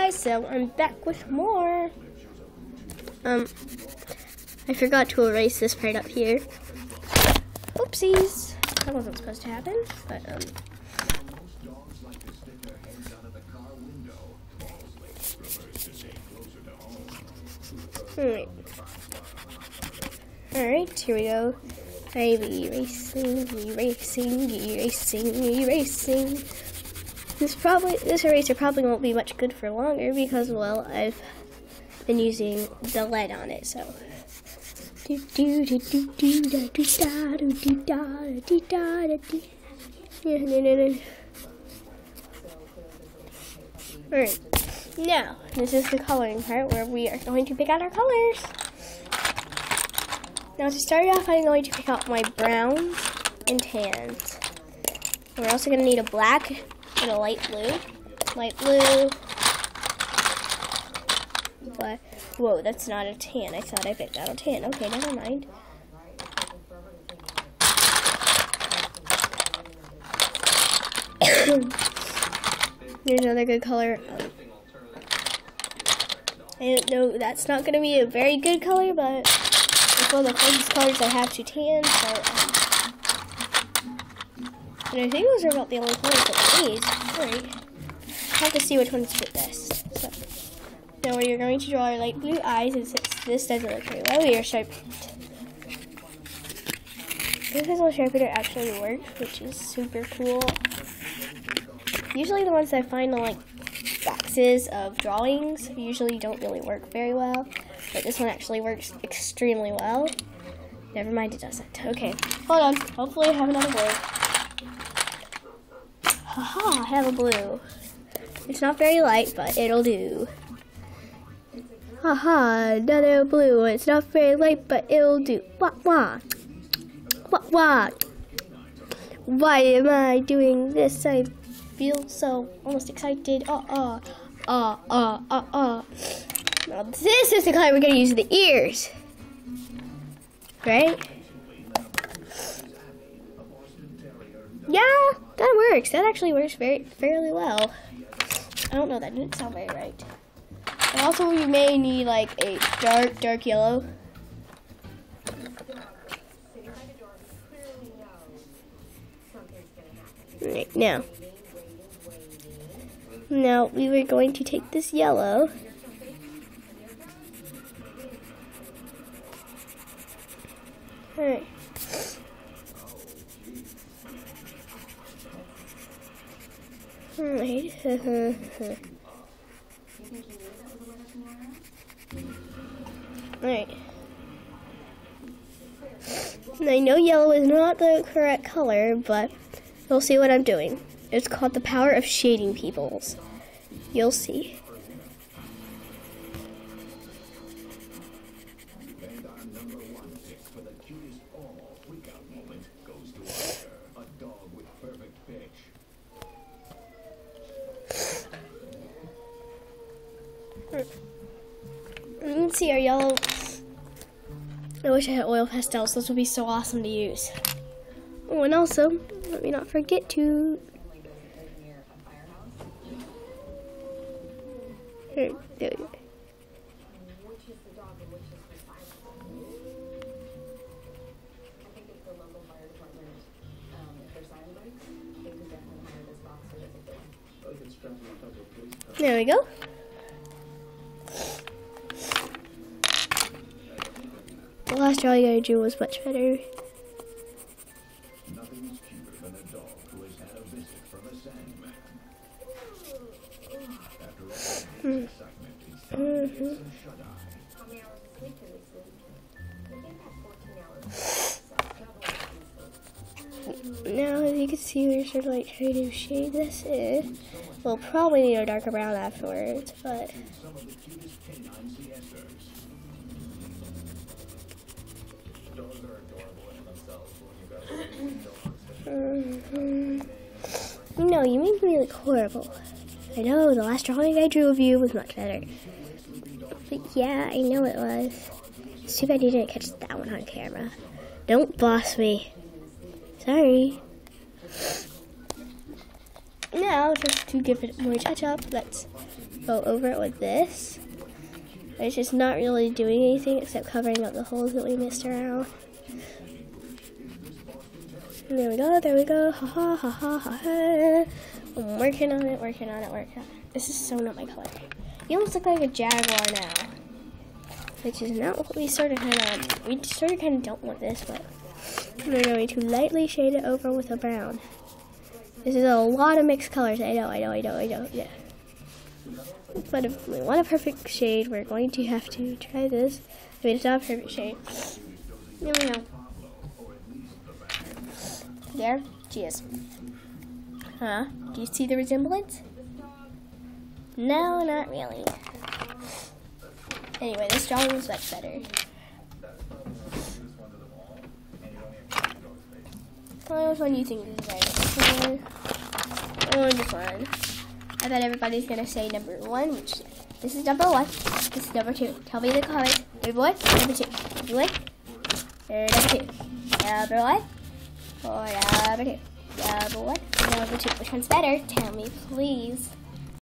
guys, so I'm back with more. I forgot to erase this part up here. Oopsies. That wasn't supposed to happen, but Alright, here we go. I'm erasing. This eraser probably won't be much good for longer because, well, I've been using the lead on it, so. Alright, now, this is the coloring part where we are going to pick out our colors. Now, to start off, I'm going to pick out my browns and tans. We're also going to need a black and a light blue. Light blue. But, whoa, that's not a tan. I thought I picked out a tan. Okay, never mind. Here's another good color. I don't know, that's not going to be a very good color, but it's one of the closest colors I have to tan. So, and I think those are about the only colors that we need. Alright. I have to see which ones fit best. So, now we are going to draw our light blue eyes, and since this doesn't look very well, we are sharpening it. This little sharpener actually works, which is super cool. Usually the ones I find on like boxes of drawings usually don't really work very well, but this one actually works extremely well. Never mind, it doesn't. Okay, hold on. Hopefully I have another blue. Haha, I have a blue. It's not very light, but it'll do. Haha, another blue. It's not very light, but it'll do. What? Why am I doing this? I feel so almost excited. Now this is the color we're gonna use in the ears. Right? Yeah, that works. That actually works fairly well. I don't know, that didn't sound very right. And also you may need like a dark yellow. Right, now we were going to take this yellow Alright. Alright. I know yellow is not the correct color, but you'll see what I'm doing. It's called the power of shading peoples. You'll see. You can see our yellow. I wish I had oil pastels. Those would be so awesome to use. Oh, and also, let me not forget to. Here, there we go. There we go. The last drawing I drew was much better. Now, as you can see, we're sort of like trying to shade this in. We'll probably need a darker brown afterwards, but. No, you made me look horrible. I know, the last drawing I drew of you was much better. But yeah, I know it was. It's too bad you didn't catch that one on camera. Don't boss me. Sorry. Now, just to give it more touch up, let's go over it with this. It's just not really doing anything except covering up the holes that we missed around. And there we go, ha ha ha ha ha ha. I'm working on it. This is so not my color. You almost look like a jaguar now, which is not what we sort of kind of don't want this, but we're going to lightly shade it over with a brown. This is a lot of mixed colors. I know, yeah. But if we want a perfect shade, we're going to have to try this. I mean, it's not a perfect shade. There we go. There she is. Huh? Do you see the resemblance? No, not really. Anyway, this drawing was much better. Which one do you think is right? Or this one? I bet everybody's gonna say number 1, which this is number 1. This is number 2. Tell me in the comments. Number 1, number 2. Number 1, number 2. Number 1, or number 2. Number 1, number 2. Which one's better? Tell me, please.